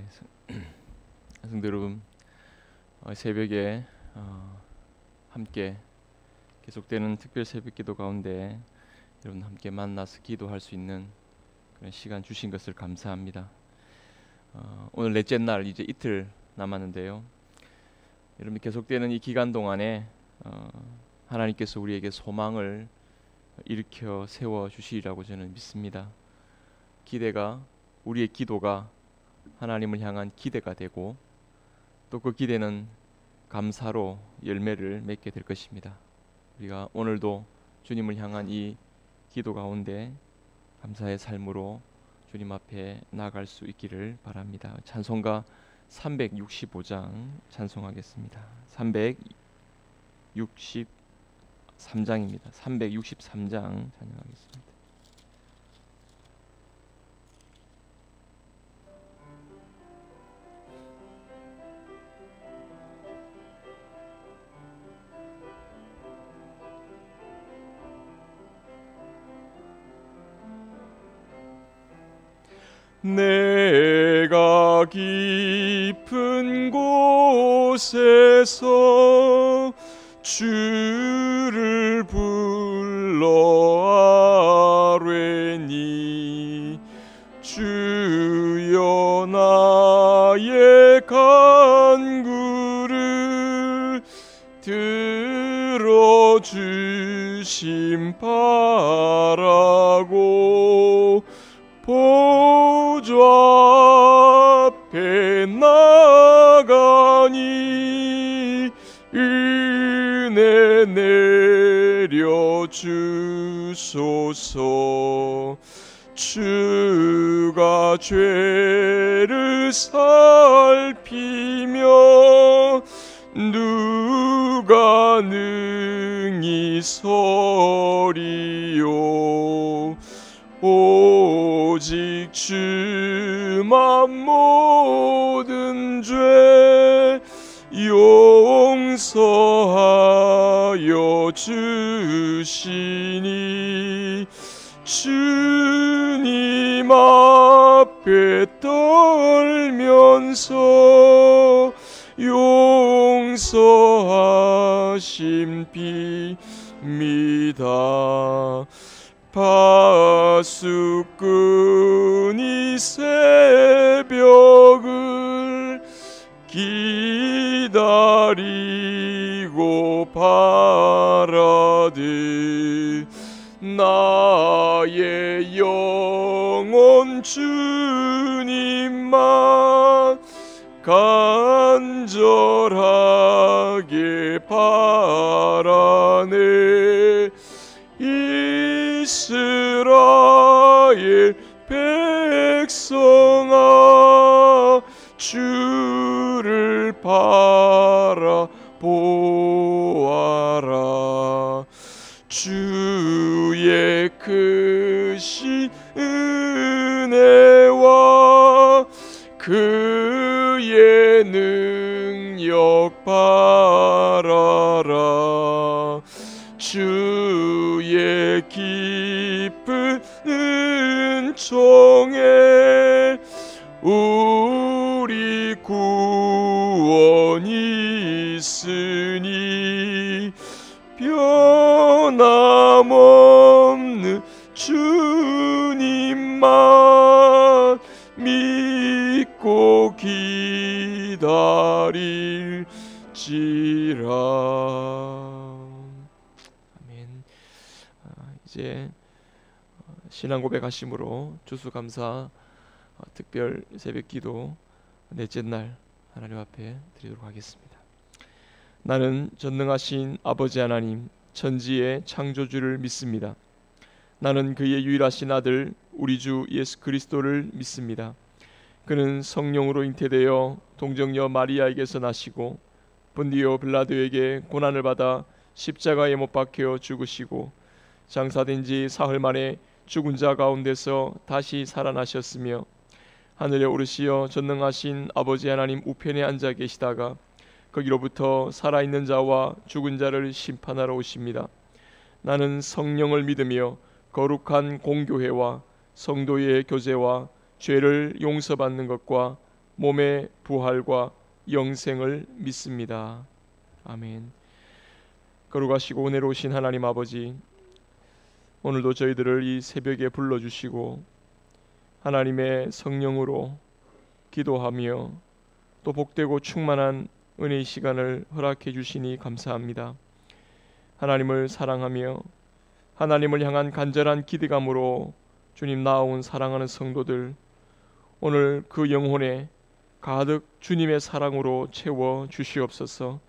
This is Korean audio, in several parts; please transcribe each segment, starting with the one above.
성도 여러분, 새벽에 함께 계속되는 특별 새벽기도 가운데 여러분 함께 만나서 기도할 수 있는 그런 시간 주신 것을 감사합니다. 오늘 넷째 날 이제 이틀 남았는데요. 여러분 계속되는 이 기간 동안에 하나님께서 우리에게 소망을 일으켜 세워 주시리라고 저는 믿습니다. 우리의 기도가 하나님을 향한 기대가 되고 또 그 기대는 감사로 열매를 맺게 될 것입니다. 우리가 오늘도 주님을 향한 이 기도 가운데 감사의 삶으로 주님 앞에 나아갈 수 있기를 바랍니다. 찬송가 365장 찬송하겠습니다. 363장입니다. 363장 찬양하겠습니다. 내가 깊은 곳에서 주를 불러 아뢰니 주여 나의 간구를 들어주심 바라고 보좌 앞에 나가니 은혜 내려 주소서. 주가 죄를 살피며 누가 능히 서리요. 오직 주만 모든 죄 용서하여 주시니 주님 앞에 떨면서 용서하심 빕니다. 파수꾼이 새벽을 기다리고 바라듯 나의 영혼 주님만 간절하게 바라네. 이스라엘 백성아 주를 바라보아라. 주의 크신 은혜와 그의 능력 바라라. 주의 깊은 은총에 우리 구원이 있으니 변함없는 주님만 믿고 기다릴지라. 이제 신앙 고백하심으로 추수감사 특별 새벽기도 넷째 날 하나님 앞에 드리도록 하겠습니다. 나는 전능하신 아버지 하나님 천지의 창조주를 믿습니다. 나는 그의 유일하신 아들 우리 주 예수 그리스도를 믿습니다. 그는 성령으로 잉태되어 동정녀 마리아에게서 나시고 본디오 빌라도에게 고난을 받아 십자가에 못 박혀 죽으시고 장사된 지 사흘 만에 죽은 자 가운데서 다시 살아나셨으며 하늘에 오르시어 전능하신 아버지 하나님 우편에 앉아 계시다가 거기로부터 살아있는 자와 죽은 자를 심판하러 오십니다. 나는 성령을 믿으며 거룩한 공교회와 성도의 교제와 죄를 용서받는 것과 몸의 부활과 영생을 믿습니다. 아멘. 거룩하시고 은혜로우신 하나님 아버지, 오늘도 저희들을 이 새벽에 불러주시고 하나님의 성령으로 기도하며 또 복되고 충만한 은혜의 시간을 허락해 주시니 감사합니다. 하나님을 사랑하며 하나님을 향한 간절한 기대감으로 주님 나아온 사랑하는 성도들, 오늘 그 영혼에 가득 주님의 사랑으로 채워 주시옵소서.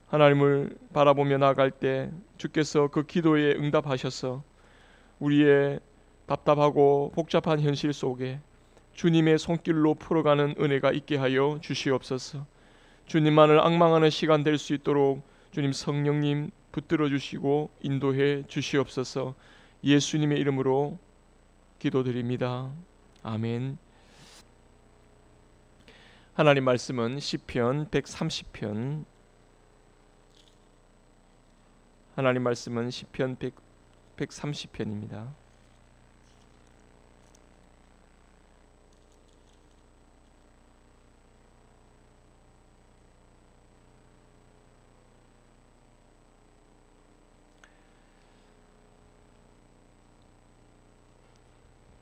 하나님을 바라보며 나아갈 때 주께서 그 기도에 응답하셔서 우리의 답답하고 복잡한 현실 속에 주님의 손길로 풀어가는 은혜가 있게 하여 주시옵소서. 주님만을 앙망하는 시간 될 수 있도록 주님 성령님 붙들어 주시고 인도해 주시옵소서. 예수님의 이름으로 기도드립니다. 아멘. 하나님 말씀은 시편 130편, 하나님 말씀은 시편 130편입니다.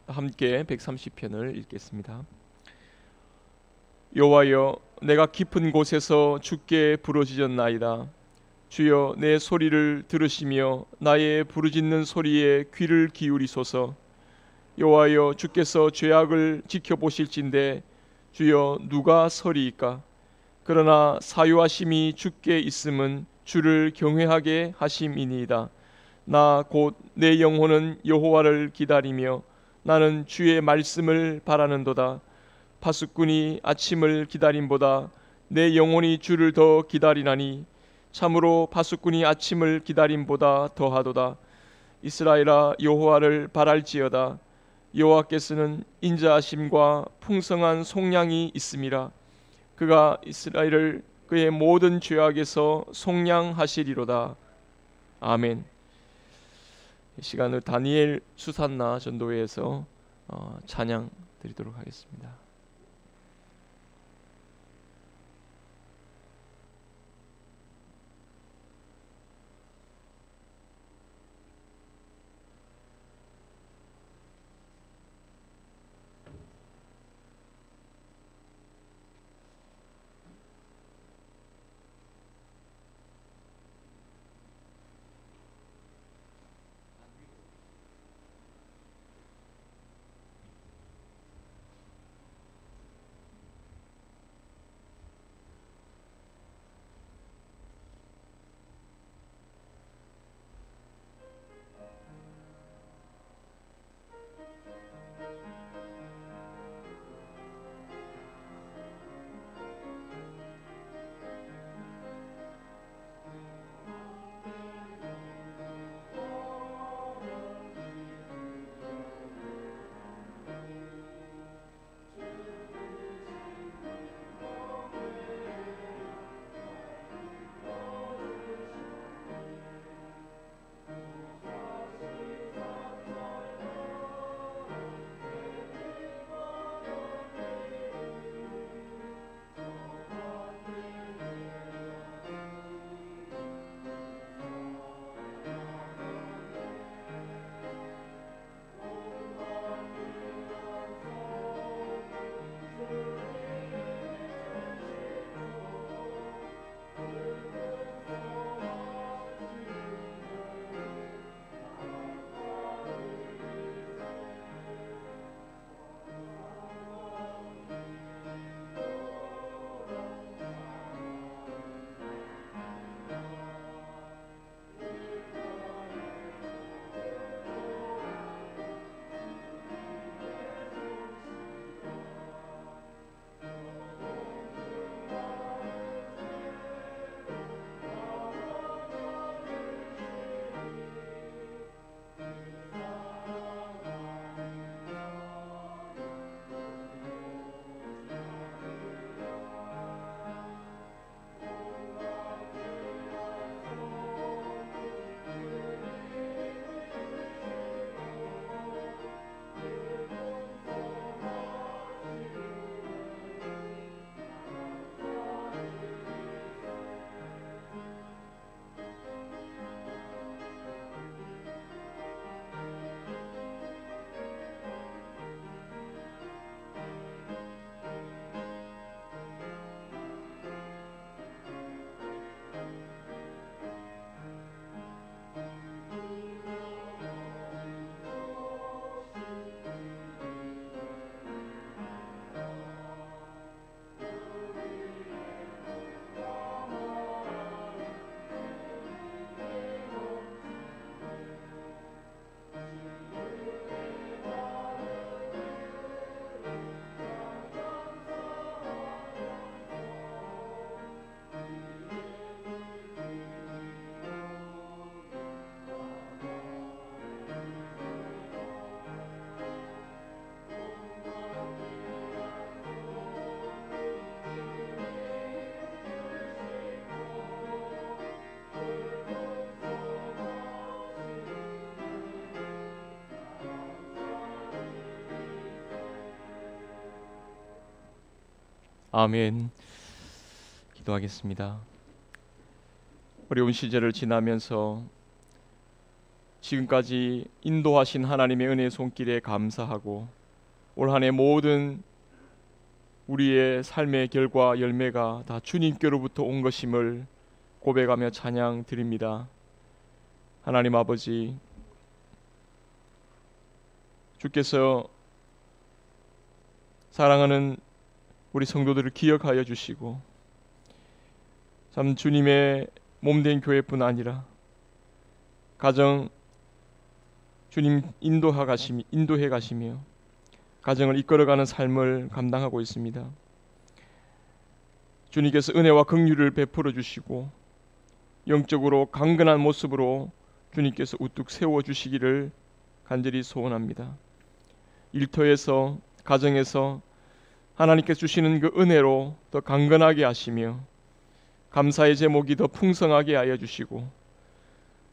함께 130편을 읽겠습니다. 여호와여, 내가 깊은 곳에서 주께 부르짖었나이다. 주여, 내 소리를 들으시며 나의 부르짖는 소리에 귀를 기울이소서. 여호와여, 주께서 죄악을 지켜보실진대 주여 누가 서리이까? 그러나 사유하심이 주께 있음은 주를 경외하게 하심이니이다. 나 곧 내 영혼은 여호와를 기다리며 나는 주의 말씀을 바라는도다. 파수꾼이 아침을 기다림보다 내 영혼이 주를 더 기다리나니 참으로 파수꾼이 아침을 기다림보다 더하도다. 이스라엘아, 여호와를 바랄지어다. 여호와께서는 인자하심과 풍성한 속량이 있음이라. 그가 이스라엘을 그의 모든 죄악에서 속량하시리로다. 아멘. 이 시간을 다니엘 수산나 전도회에서 찬양 드리도록 하겠습니다. 아멘. 기도하겠습니다. 어려운 시절을 지나면서 지금까지 인도하신 하나님의 은혜의 손길에 감사하고 올 한 해 모든 우리의 삶의 결과 열매가 다 주님께로부터 온 것임을 고백하며 찬양 드립니다. 하나님 아버지, 주께서 사랑하는 우리 성도들을 기억하여 주시고 참 주님의 몸된 교회뿐 아니라 가정 주님 인도해 가시며 가정을 이끌어가는 삶을 감당하고 있습니다. 주님께서 은혜와 긍휼을 베풀어 주시고 영적으로 강건한 모습으로 주님께서 우뚝 세워 주시기를 간절히 소원합니다. 일터에서 가정에서 하나님께서 주시는 그 은혜로 더 강건하게 하시며 감사의 제목이 더 풍성하게 하여 주시고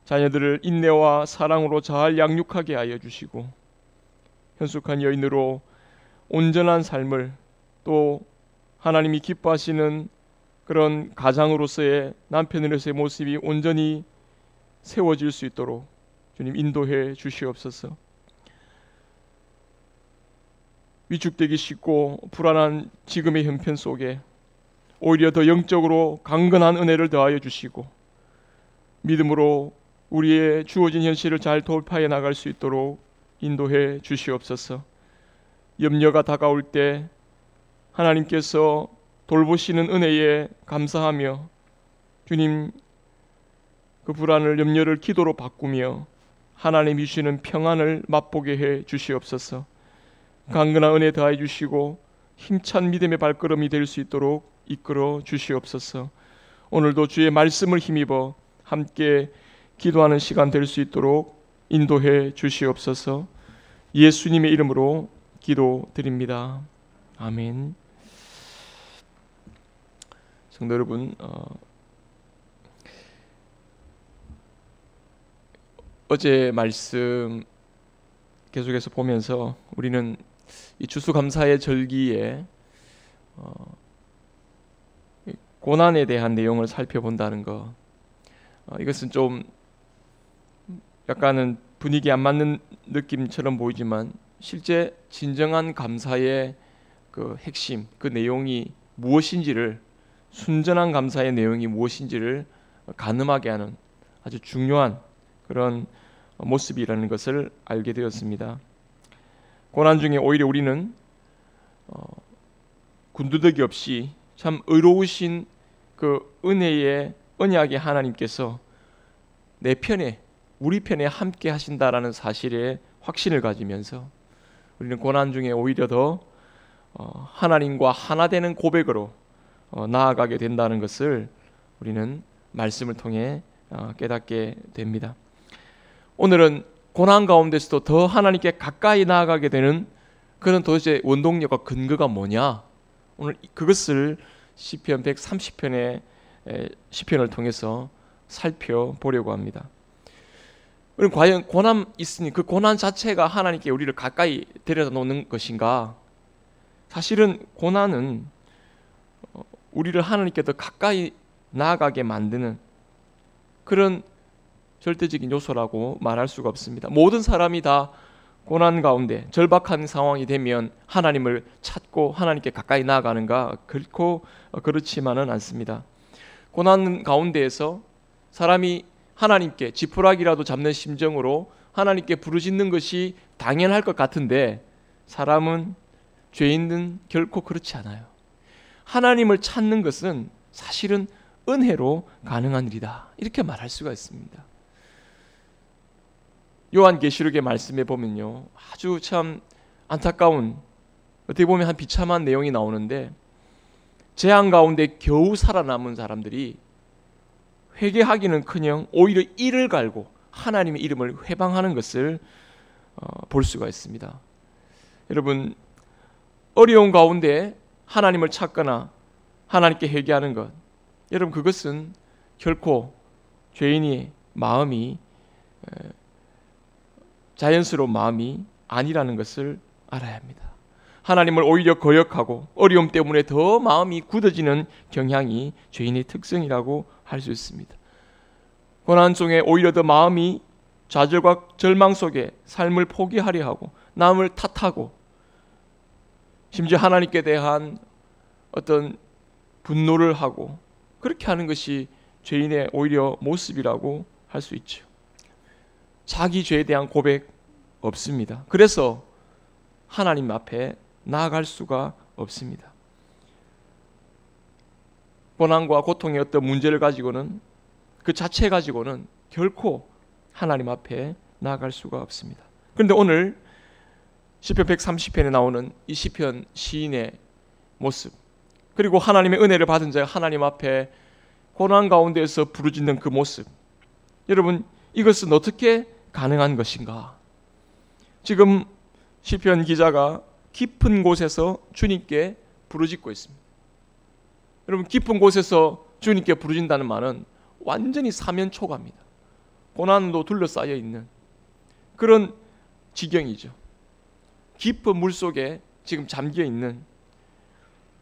자녀들을 인내와 사랑으로 잘 양육하게 하여 주시고 현숙한 여인으로 온전한 삶을 또 하나님이 기뻐하시는 그런 가장으로서의 남편으로서의 모습이 온전히 세워질 수 있도록 주님 인도해 주시옵소서. 위축되기 쉽고 불안한 지금의 형편 속에 오히려 더 영적으로 강건한 은혜를 더하여 주시고 믿음으로 우리의 주어진 현실을 잘 돌파해 나갈 수 있도록 인도해 주시옵소서. 염려가 다가올 때 하나님께서 돌보시는 은혜에 감사하며 주님 그 불안을 염려를 기도로 바꾸며 하나님이 주시는 평안을 맛보게 해 주시옵소서. 강건한 은혜 더하여 주시고 힘찬 믿음의 발걸음이 될 수 있도록 이끌어 주시옵소서. 오늘도 주의 말씀을 힘입어 함께 기도하는 시간 될 수 있도록 인도해 주시옵소서. 예수님의 이름으로 기도드립니다. 아멘. 성도 여러분, 어제 말씀 계속해서 보면서 우리는 이 추수감사의 절기에 고난에 대한 내용을 살펴본다는 거, 이것은 좀 약간은 분위기 안 맞는 느낌처럼 보이지만 실제 진정한 감사의 그 핵심, 그 내용이 무엇인지를, 순전한 감사의 내용이 무엇인지를 가늠하게 하는 아주 중요한 그런 모습이라는 것을 알게 되었습니다. 고난 중에 오히려 우리는 군두더기 없이 참 의로우신 그 은혜의 언약의 하나님께서 내 편에, 우리 편에 함께 하신다라는 사실에 확신을 가지면서 우리는 고난 중에 오히려 더 하나님과 하나 되는 고백으로 나아가게 된다는 것을 우리는 말씀을 통해 깨닫게 됩니다. 오늘은 고난 가운데서도 더 하나님께 가까이 나아가게 되는 그런 도대체 원동력과 근거가 뭐냐? 오늘 그것을 시편 130편의 시편을 통해서 살펴보려고 합니다. 우리는 과연 고난 있으니 그 고난 자체가 하나님께 우리를 가까이 데려다 놓는 것인가? 사실은 고난은 우리를 하나님께 더 가까이 나아가게 만드는 그런 절대적인 요소라고 말할 수가 없습니다. 모든 사람이 다 고난 가운데 절박한 상황이 되면 하나님을 찾고 하나님께 가까이 나아가는가? 결코 그렇지만은 않습니다. 고난 가운데에서 사람이 하나님께 지푸라기라도 잡는 심정으로 하나님께 부르짖는 것이 당연할 것 같은데 사람은, 죄인은 결코 그렇지 않아요. 하나님을 찾는 것은 사실은 은혜로 가능한 일이다, 이렇게 말할 수가 있습니다. 요한계시록의 말씀에 보면요, 아주 참 안타까운, 어떻게 보면 한 비참한 내용이 나오는데 재앙 가운데 겨우 살아남은 사람들이 회개하기는커녕 오히려 이를 갈고 하나님의 이름을 회방하는 것을 볼 수가 있습니다. 여러분, 어려운 가운데 하나님을 찾거나 하나님께 회개하는 것, 여러분 그것은 결코 죄인이 마음이 자연스러운 마음이 아니라는 것을 알아야 합니다. 하나님을 오히려 거역하고 어려움 때문에 더 마음이 굳어지는 경향이 죄인의 특성이라고 할 수 있습니다. 고난 중에 오히려 더 마음이 좌절과 절망 속에 삶을 포기하려 하고 남을 탓하고 심지어 하나님께 대한 어떤 분노를 하고 그렇게 하는 것이 죄인의 오히려 모습이라고 할 수 있죠. 자기 죄에 대한 고백 없습니다. 그래서 하나님 앞에 나아갈 수가 없습니다. 고난과 고통의 어떤 문제를 가지고는 그 자체 가지고는 결코 하나님 앞에 나아갈 수가 없습니다. 그런데 오늘 시편 130편에 나오는 이 시편 시인의 모습, 그리고 하나님의 은혜를 받은 자가 하나님 앞에 고난 가운데에서 부르짖는 그 모습, 여러분 이것은 어떻게 가능한 것인가? 지금 시편 기자가 깊은 곳에서 주님께 부르짖고 있습니다. 여러분 깊은 곳에서 주님께 부르짖는다는 말은 완전히 사면초가입니다. 고난도 둘러싸여 있는 그런 지경이죠. 깊은 물속에 지금 잠겨 있는,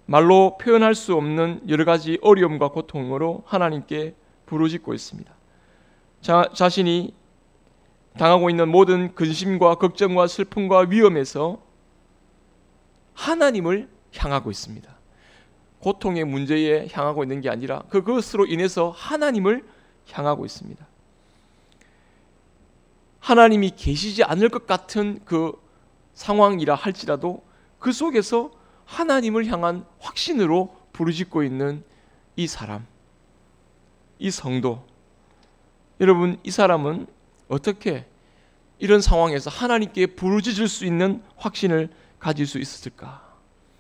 말로 표현할 수 없는 여러 가지 어려움과 고통으로 하나님께 부르짖고 있습니다. 자신이 당하고 있는 모든 근심과 걱정과 슬픔과 위험에서 하나님을 향하고 있습니다. 고통의 문제에 향하고 있는 게 아니라 그것으로 인해서 하나님을 향하고 있습니다. 하나님이 계시지 않을 것 같은 그 상황이라 할지라도 그 속에서 하나님을 향한 확신으로 부르짖고 있는 이 사람, 이 성도, 여러분 이 사람은 어떻게 이런 상황에서 하나님께 부르짖을 수 있는 확신을 가질 수 있었을까?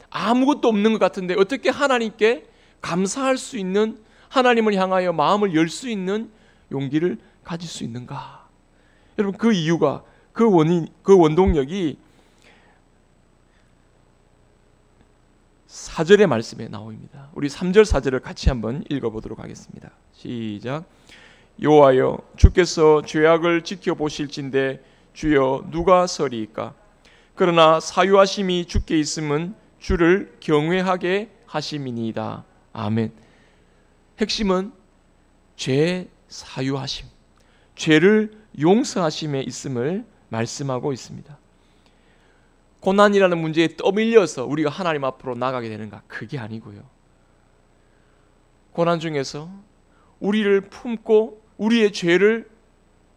아무것도 없는 것 같은데 어떻게 하나님께 감사할 수 있는, 하나님을 향하여 마음을 열 수 있는 용기를 가질 수 있는가? 여러분 그 이유가, 그 원인, 그 원동력이 4절의 말씀에 나옵니다. 우리 3절 4절을 같이 한번 읽어보도록 하겠습니다. 시작. 여호와여 주께서 죄악을 지켜보실진대 주여 누가 서리이까? 그러나 사유하심이 주께 있음은 주를 경외하게 하심이니이다. 아멘. 핵심은 죄 사유하심, 죄를 용서하심에 있음을 말씀하고 있습니다. 고난이라는 문제에 떠밀려서 우리가 하나님 앞으로 나가게 되는가? 그게 아니고요. 고난 중에서 우리를 품고 우리의 죄를,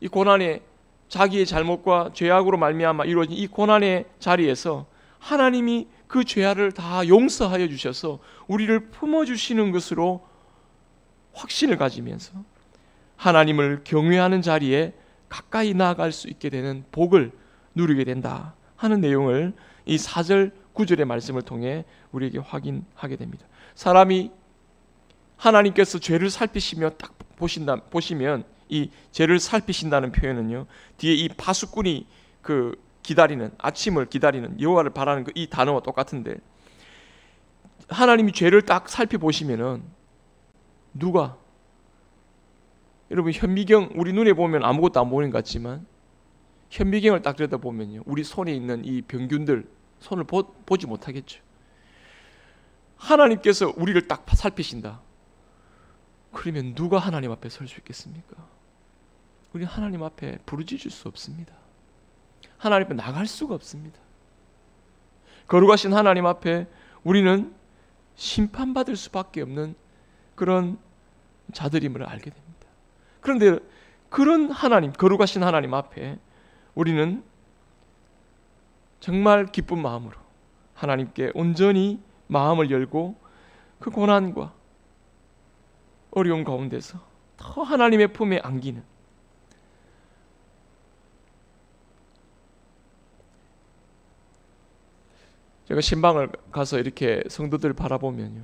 이 고난의 자기의 잘못과 죄악으로 말미암아 이루어진 이 고난의 자리에서 하나님이 그 죄악을 다 용서하여 주셔서 우리를 품어주시는 것으로 확신을 가지면서 하나님을 경외하는 자리에 가까이 나아갈 수 있게 되는 복을 누리게 된다 하는 내용을 이 4절 9절의 말씀을 통해 우리에게 확인하게 됩니다. 사람이 하나님께서 죄를 살피시며 딱 보시면 이 죄를 살피신다는 표현은요, 뒤에 이 파수꾼이 그 기다리는, 아침을 기다리는, 여호와를 바라는 그 이 단어와 똑같은데, 하나님이 죄를 딱 살펴보시면은 누가, 여러분 현미경 우리 눈에 보면 아무것도 안 보이는 것 같지만 현미경을 딱 들여다보면요, 우리 손에 있는 이 병균들 손을 보지 못하겠죠. 하나님께서 우리를 딱 살피신다. 그러면 누가 하나님 앞에 설 수 있겠습니까? 우리는 하나님 앞에 부르짖을 수 없습니다. 하나님 앞에 나갈 수가 없습니다. 거룩하신 하나님 앞에 우리는 심판받을 수밖에 없는 그런 자들임을 알게 됩니다. 그런데 그런 하나님, 거룩하신 하나님 앞에 우리는 정말 기쁜 마음으로 하나님께 온전히 마음을 열고 그 고난과 어려운 가운데서 더 하나님의 품에 안기는, 제가 신방을 가서 이렇게 성도들 바라보면요,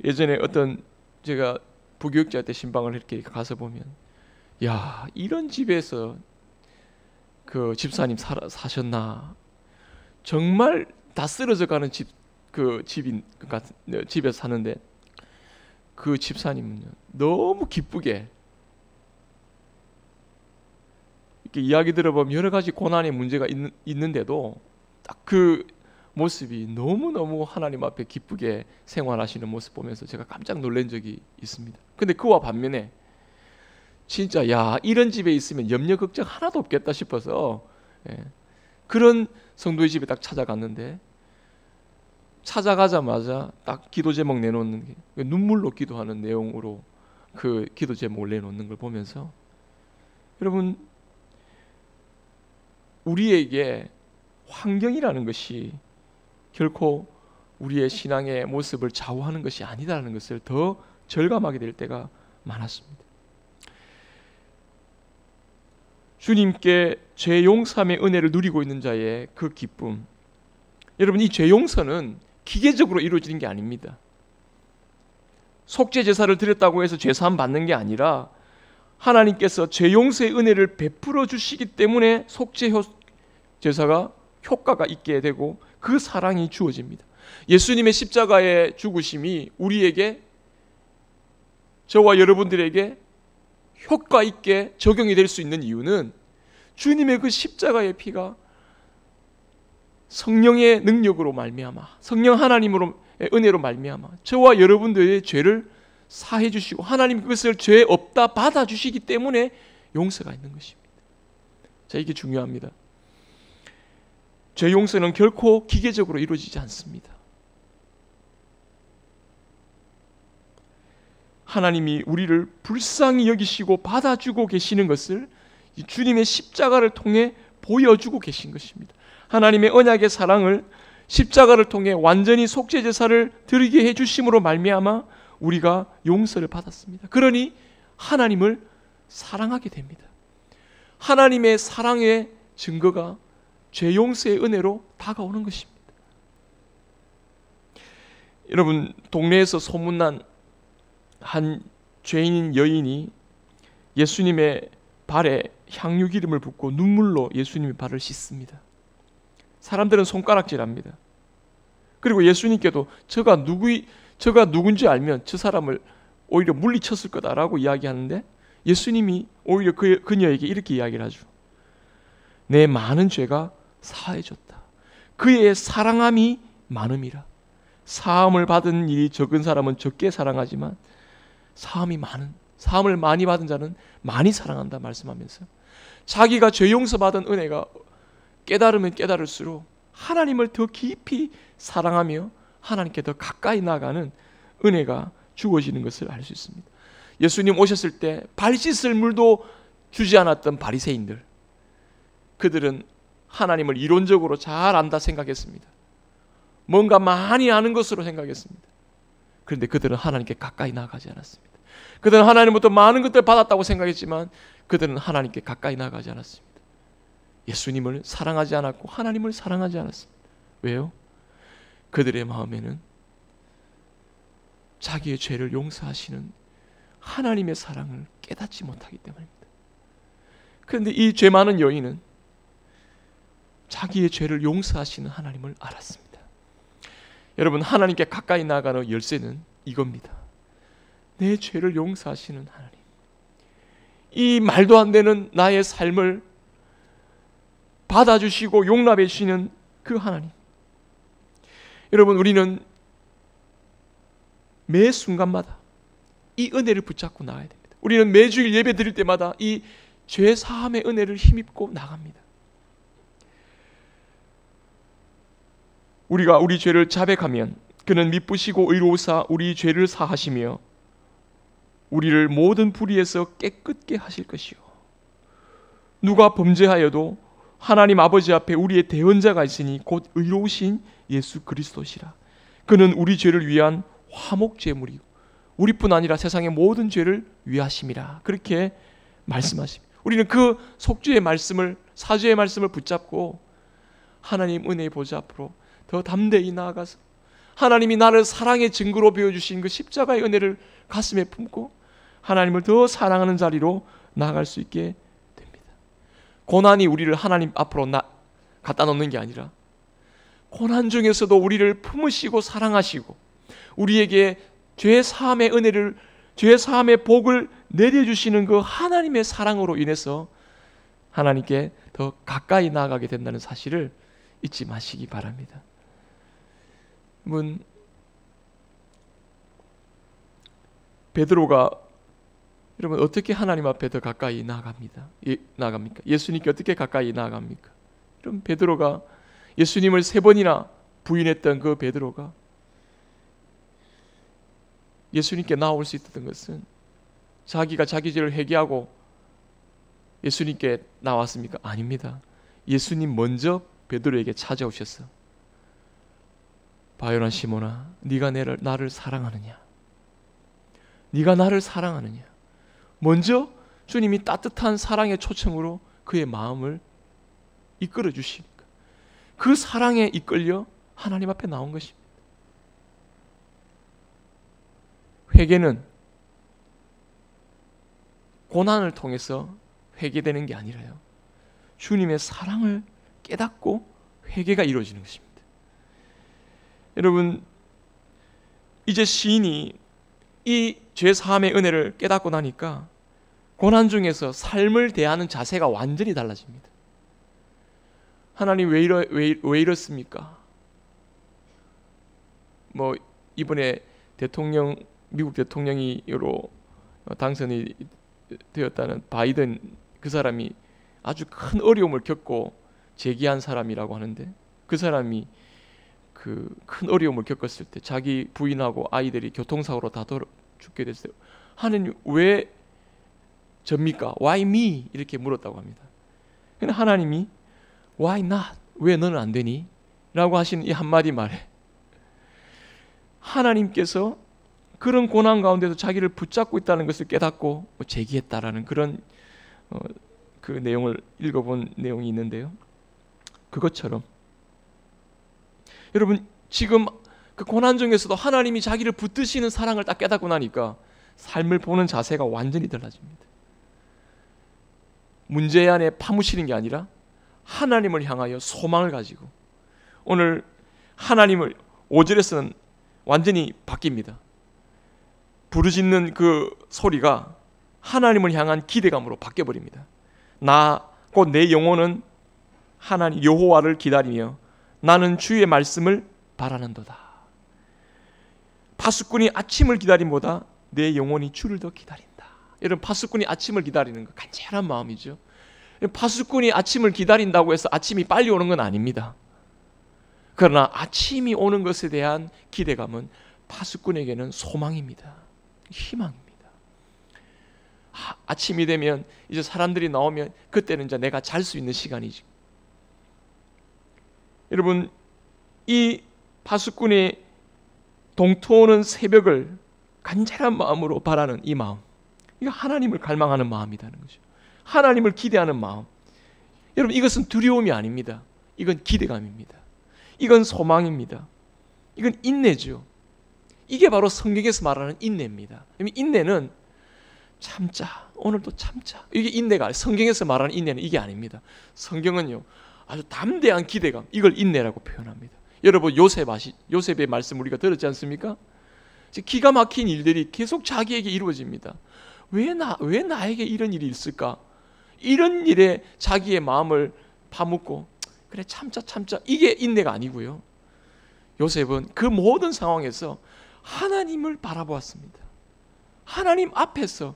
예전에 어떤 제가 부교육자 때 신방을 이렇게 가서 보면, 야, 이런 집에서 그 집사님 사셨나? 정말 다 쓰러져 가는 집에서 사는데 그 집사님은요 너무 기쁘게 이렇게 이야기 들어보면 여러 가지 고난의 문제가 있는데도 딱 그 모습이 너무너무 하나님 앞에 기쁘게 생활하시는 모습 보면서 제가 깜짝 놀란 적이 있습니다. 근데 그와 반면에 진짜 이런 집에 있으면 염려 걱정 하나도 없겠다 싶어서 그런 성도의 집에 딱 찾아갔는데, 찾아가자마자 딱 기도 제목 내놓는 게 눈물로 기도하는 내용으로 그 기도 제목을 내놓는 걸 보면서, 여러분, 우리에게 환경이라는 것이 결코 우리의 신앙의 모습을 좌우하는 것이 아니다라는 것을 더 절감하게 될 때가 많았습니다. 주님께 죄 용서함의 은혜를 누리고 있는 자의 그 기쁨, 여러분, 이 죄 용서는 기계적으로 이루어지는 게 아닙니다. 속죄 제사를 드렸다고 해서 죄 사함 받는 게 아니라 하나님께서 죄 용서의 은혜를 베풀어 주시기 때문에 속죄 제사가 효과가 있게 되고 그 사랑이 주어집니다. 예수님의 십자가의 죽으심이 우리에게, 저와 여러분들에게 효과 있게 적용이 될 수 있는 이유는 주님의 그 십자가의 피가 성령의 능력으로 말미암아, 성령 하나님으로 은혜로 말미암아 저와 여러분들의 죄를 사해 주시고 하나님 그것을 죄 없다 받아 주시기 때문에 용서가 있는 것입니다. 자, 이게 중요합니다. 죄 용서는 결코 기계적으로 이루어지지 않습니다. 하나님이 우리를 불쌍히 여기시고 받아주고 계시는 것을 주님의 십자가를 통해 보여주고 계신 것입니다. 하나님의 언약의 사랑을 십자가를 통해 완전히 속죄 제사를 드리게 해주심으로 말미암아 우리가 용서를 받았습니다. 그러니 하나님을 사랑하게 됩니다. 하나님의 사랑의 증거가 죄 용서의 은혜로 다가오는 것입니다. 여러분, 동네에서 소문난 한 죄인인 여인이 예수님의 발에 향유 기름을 붓고 눈물로 예수님의 발을 씻습니다. 사람들은 손가락질합니다. 그리고 예수님께도 저가 누군지 알면 저 사람을 오히려 물리쳤을 거다라고 이야기하는데, 예수님이 오히려 그녀에게 이렇게 이야기를 하죠. 내 많은 죄가 사해졌다. 그의 사랑함이 많음이라. 사함을 받은 일이 적은 사람은 적게 사랑하지만 사함을 많이 받은 자는 많이 사랑한다 말씀하면서, 자기가 죄 용서받은 은혜가 깨달으면 깨달을수록 하나님을 더 깊이 사랑하며 하나님께 더 가까이 나가는 은혜가 주어지는 것을 알 수 있습니다. 예수님 오셨을 때 발 씻을 물도 주지 않았던 바리새인들, 그들은 하나님을 이론적으로 잘 안다 생각했습니다. 뭔가 많이 아는 것으로 생각했습니다. 그런데 그들은 하나님께 가까이 나가지 않았습니다. 그들은 하나님부터 많은 것들을 받았다고 생각했지만 그들은 하나님께 가까이 나가지 않았습니다. 예수님을 사랑하지 않았고 하나님을 사랑하지 않았습니다. 왜요? 그들의 마음에는 자기의 죄를 용서하시는 하나님의 사랑을 깨닫지 못하기 때문입니다. 그런데 이 죄 많은 여인은 자기의 죄를 용서하시는 하나님을 알았습니다. 여러분, 하나님께 가까이 나가는 열쇠는 이겁니다. 내 죄를 용서하시는 하나님, 이 말도 안 되는 나의 삶을 받아주시고 용납해 주시는 그 하나님. 여러분, 우리는 매 순간마다 이 은혜를 붙잡고 나가야 됩니다. 우리는 매주일 예배 드릴 때마다 이 죄 사함의 은혜를 힘입고 나갑니다. 우리가 우리 죄를 자백하면 그는 미쁘시고 의로우사 우리 죄를 사하시며 우리를 모든 불의에서 깨끗게 하실 것이요, 누가 범죄하여도 하나님 아버지 앞에 우리의 대언자가 있으니 곧 의로우신 예수 그리스도시라. 그는 우리 죄를 위한 화목제물이고 우리뿐 아니라 세상의 모든 죄를 위하심이라. 그렇게 말씀하십니다. 우리는 그 속죄의 말씀을, 사죄의 말씀을 붙잡고 하나님 은혜의 보좌 앞으로 더 담대히 나아가서 하나님이 나를 사랑의 증거로 보여주신 그 십자가의 은혜를 가슴에 품고 하나님을 더 사랑하는 자리로 나아갈 수 있게 됩니다. 고난이 우리를 하나님 앞으로 갖다 놓는 게 아니라 고난 중에서도 우리를 품으시고 사랑하시고 우리에게 죄 사함의 은혜를, 죄 사함의 복을 내려주시는 그 하나님의 사랑으로 인해서 하나님께 더 가까이 나아가게 된다는 사실을 잊지 마시기 바랍니다. 베드로가 여러분 어떻게 하나님 앞에 더 가까이 나아갑니까? 예수님께 어떻게 가까이 나아갑니까? 여러분 베드로가 예수님을 3번이나 부인했던 그 베드로가 예수님께 나올 수 있었던 것은 자기가 자기 죄를 회개하고 예수님께 나왔습니까? 아닙니다. 예수님 먼저 베드로에게 찾아오셨어. 바요나 시몬아, 네가 나를 사랑하느냐? 네가 나를 사랑하느냐? 먼저 주님이 따뜻한 사랑의 초청으로 그의 마음을 이끌어 주시니까 그 사랑에 이끌려 하나님 앞에 나온 것입니다. 회개는 고난을 통해서 회개되는 게 아니라요, 주님의 사랑을 깨닫고 회개가 이루어지는 것입니다. 여러분, 이제 시인이 이 죄사함의 은혜를 깨닫고 나니까 고난 중에서 삶을 대하는 자세가 완전히 달라집니다. 하나님 왜 이렇습니까? 이번에 미국 대통령으로 당선이 되었다는 바이든, 그 사람이 아주 큰 어려움을 겪고 재기한 사람이라고 하는데, 그 사람이 그 큰 어려움을 겪었을 때 자기 부인하고 아이들이 교통사고로 다 죽게 됐어요. 하나님 왜 접니까? Why me? 이렇게 물었다고 합니다. 근데 하나님이 Why not? 왜 너는 안 되니? 라고 하시는 이 한마디 말에 하나님께서 그런 고난 가운데도 자기를 붙잡고 있다는 것을 깨닫고 제기했다라는 그런 그 내용을 읽어본 내용이 있는데요. 그것처럼 여러분, 지금 그 고난 중에서도 하나님이 자기를 붙드시는 사랑을 딱 깨닫고 나니까 삶을 보는 자세가 완전히 달라집니다. 문제 안에 파묻히는 게 아니라 하나님을 향하여 소망을 가지고, 오늘 하나님을 5절에서는 완전히 바뀝니다. 부르짖는 그 소리가 하나님을 향한 기대감으로 바뀌어버립니다. 곧 내 영혼은 하나님 여호와를 기다리며 나는 주의 말씀을 바라는도다. 파수꾼이 아침을 기다림보다 내 영혼이 주를 더 기다린다. 여러분, 파수꾼이 아침을 기다리는 거 간절한 마음이죠. 파수꾼이 아침을 기다린다고 해서 아침이 빨리 오는 건 아닙니다. 그러나 아침이 오는 것에 대한 기대감은 파수꾼에게는 소망입니다. 희망입니다. 아침이 되면 이제 사람들이 나오면 그때는 이제 내가 잘 수 있는 시간이지. 여러분, 이 파수꾼의 동토하는 새벽을 간절한 마음으로 바라는 이 마음, 이거 하나님을 갈망하는 마음이라는 거죠. 하나님을 기대하는 마음. 여러분, 이것은 두려움이 아닙니다. 이건 기대감입니다. 이건 소망입니다. 이건 인내죠. 이게 바로 성경에서 말하는 인내입니다. 인내는 참자, 오늘도 참자, 이게 인내가, 성경에서 말하는 인내는 이게 아닙니다. 성경은요, 아주 담대한 기대감, 이걸 인내라고 표현합니다. 여러분, 요셉의 말씀 우리가 들었지 않습니까? 기가 막힌 일들이 계속 자기에게 이루어집니다. 왜 나에게 이런 일이 있을까? 이런 일에 자기의 마음을 파묻고 그래 참자, 이게 인내가 아니고요. 요셉은 그 모든 상황에서 하나님을 바라보았습니다. 하나님 앞에서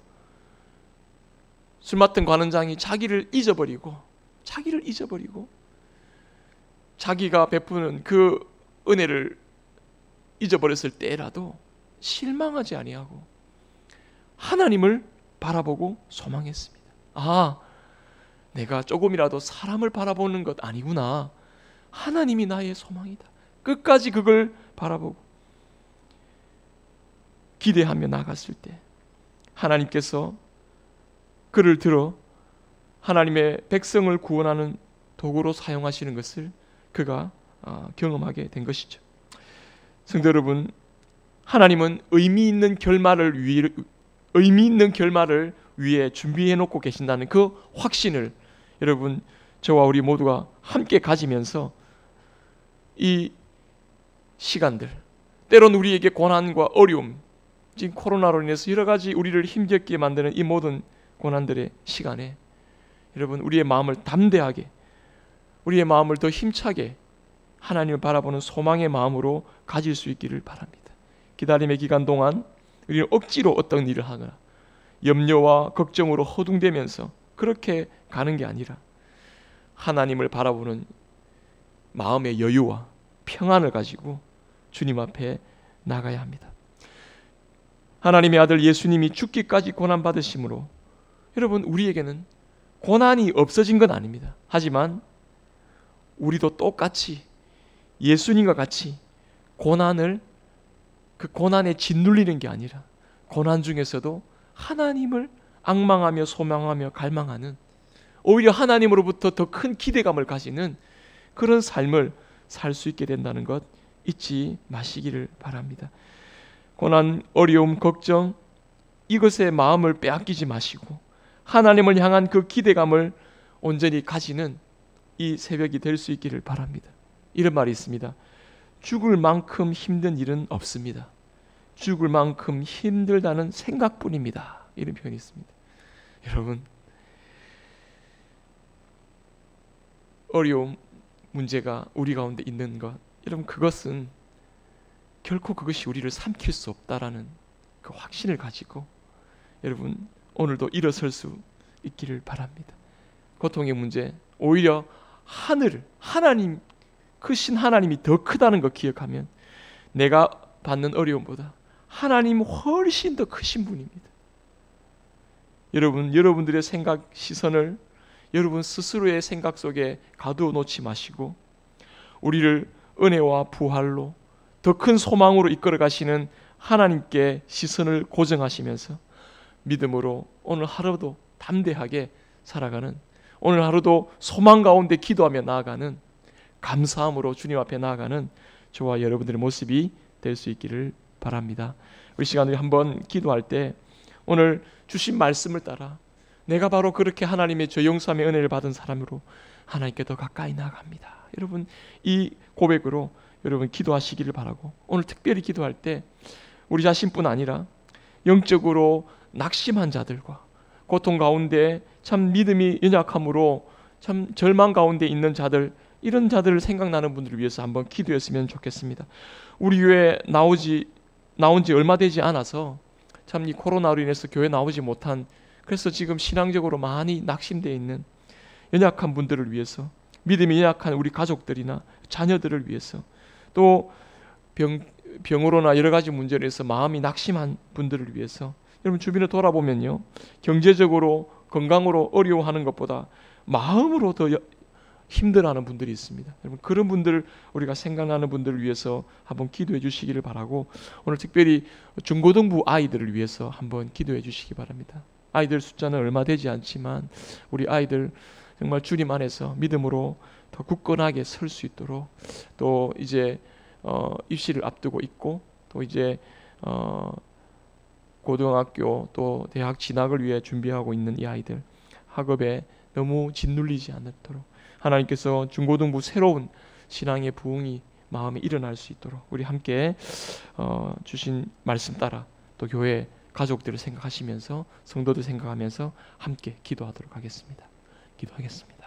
술 맡은 관원장이 자기를 잊어버리고 자기가 베푸는 그 은혜를 잊어버렸을 때라도 실망하지 아니하고 하나님을 바라보고 소망했습니다. 내가 조금이라도 사람을 바라보는 것 아니구나. 하나님이 나의 소망이다. 끝까지 그걸 바라보고 기대하며 나갔을 때 하나님께서 그를 들어 하나님의 백성을 구원하는 도구로 사용하시는 것을 그가 경험하게 된 것이죠. 성도 여러분, 하나님은 의미 있는 결말을 위해 준비해 놓고 계신다는 그 확신을 여러분, 저와 우리 모두가 함께 가지면서 이 시간들, 때론 우리에게 고난과 어려움, 지금 코로나로 인해서 여러 가지 우리를 힘겹게 만드는 이 모든 고난들의 시간에 여러분, 우리의 마음을 담대하게, 우리의 마음을 더 힘차게 하나님을 바라보는 소망의 마음으로 가질 수 있기를 바랍니다. 기다림의 기간 동안 우리는 억지로 어떤 일을 하거나 염려와 걱정으로 허둥대면서 그렇게 가는 게 아니라 하나님을 바라보는 마음의 여유와 평안을 가지고 주님 앞에 나가야 합니다. 하나님의 아들 예수님이 죽기까지 고난받으심으로 여러분, 우리에게는 고난이 없어진 건 아닙니다. 하지만 우리도 똑같이 예수님과 같이 그 고난에 짓눌리는 게 아니라 고난 중에서도 하나님을 앙망하며 소망하며 갈망하는, 오히려 하나님으로부터 더 큰 기대감을 가지는 그런 삶을 살 수 있게 된다는 것 잊지 마시기를 바랍니다. 고난, 어려움, 걱정, 이것에 마음을 빼앗기지 마시고 하나님을 향한 그 기대감을 온전히 가지는 이 새벽이 될 수 있기를 바랍니다. 이런 말이 있습니다. 죽을 만큼 힘든 일은 없습니다. 죽을 만큼 힘들다는 생각뿐입니다. 이런 표현이 있습니다. 여러분, 어려움, 문제가 우리 가운데 있는 것, 여러분, 그것은 결코 그것이 우리를 삼킬 수 없다라는 그 확신을 가지고 여러분, 오늘도 일어설 수 있기를 바랍니다. 고통의 문제, 오히려 하나님, 크신 하나님이 더 크다는 거 기억하면 내가 받는 어려움보다 하나님 훨씬 더 크신 분입니다. 여러분들의 생각, 시선을 여러분 스스로의 생각 속에 가두어 놓지 마시고 우리를 은혜와 부활로 더 큰 소망으로 이끌어 가시는 하나님께 시선을 고정하시면서 믿음으로 오늘 하루도 담대하게 살아가는, 오늘 하루도 소망 가운데 기도하며 나아가는, 감사함으로 주님 앞에 나아가는 저와 여러분들의 모습이 될 수 있기를 바랍니다. 우리 시간에 한번 기도할 때 오늘 주신 말씀을 따라 내가 바로 그렇게 하나님의 죄 용서함의 은혜를 받은 사람으로 하나님께 더 가까이 나아갑니다. 여러분, 이 고백으로 여러분 기도하시기를 바라고, 오늘 특별히 기도할 때 우리 자신뿐 아니라 영적으로 낙심한 자들과 고통 가운데 참 믿음이 연약함으로 참 절망 가운데 있는 자들, 이런 자들을 생각나는 분들을 위해서 한번 기도했으면 좋겠습니다. 우리 교회 나온 지 얼마 되지 않아서 참 이 코로나로 인해서 교회 나오지 못한, 그래서 지금 신앙적으로 많이 낙심되어 있는 연약한 분들을 위해서, 믿음이 연약한 우리 가족들이나 자녀들을 위해서, 또 병으로나 여러 가지 문제로 해서 마음이 낙심한 분들을 위해서, 여러분 주변을 돌아보면요, 경제적으로 건강으로 어려워하는 것보다 마음으로 더 힘들어하는 분들이 있습니다. 여러분, 그런 분들을 우리가 생각나는 분들을 위해서 한번 기도해 주시기를 바라고, 오늘 특별히 중고등부 아이들을 위해서 한번 기도해 주시기 바랍니다. 아이들 숫자는 얼마 되지 않지만 우리 아이들 정말 주님 안에서 믿음으로 더 굳건하게 설 수 있도록, 또 이제 입시를 앞두고 있고, 또 이제 고등학교 또 대학 진학을 위해 준비하고 있는 이 아이들, 학업에 너무 짓눌리지 않도록 하나님께서 중고등부 새로운 신앙의 부흥이 마음에 일어날 수 있도록 우리 함께 주신 말씀 따라 또 교회 가족들을 생각하시면서, 성도들 생각하면서 함께 기도하도록 하겠습니다. 기도하겠습니다.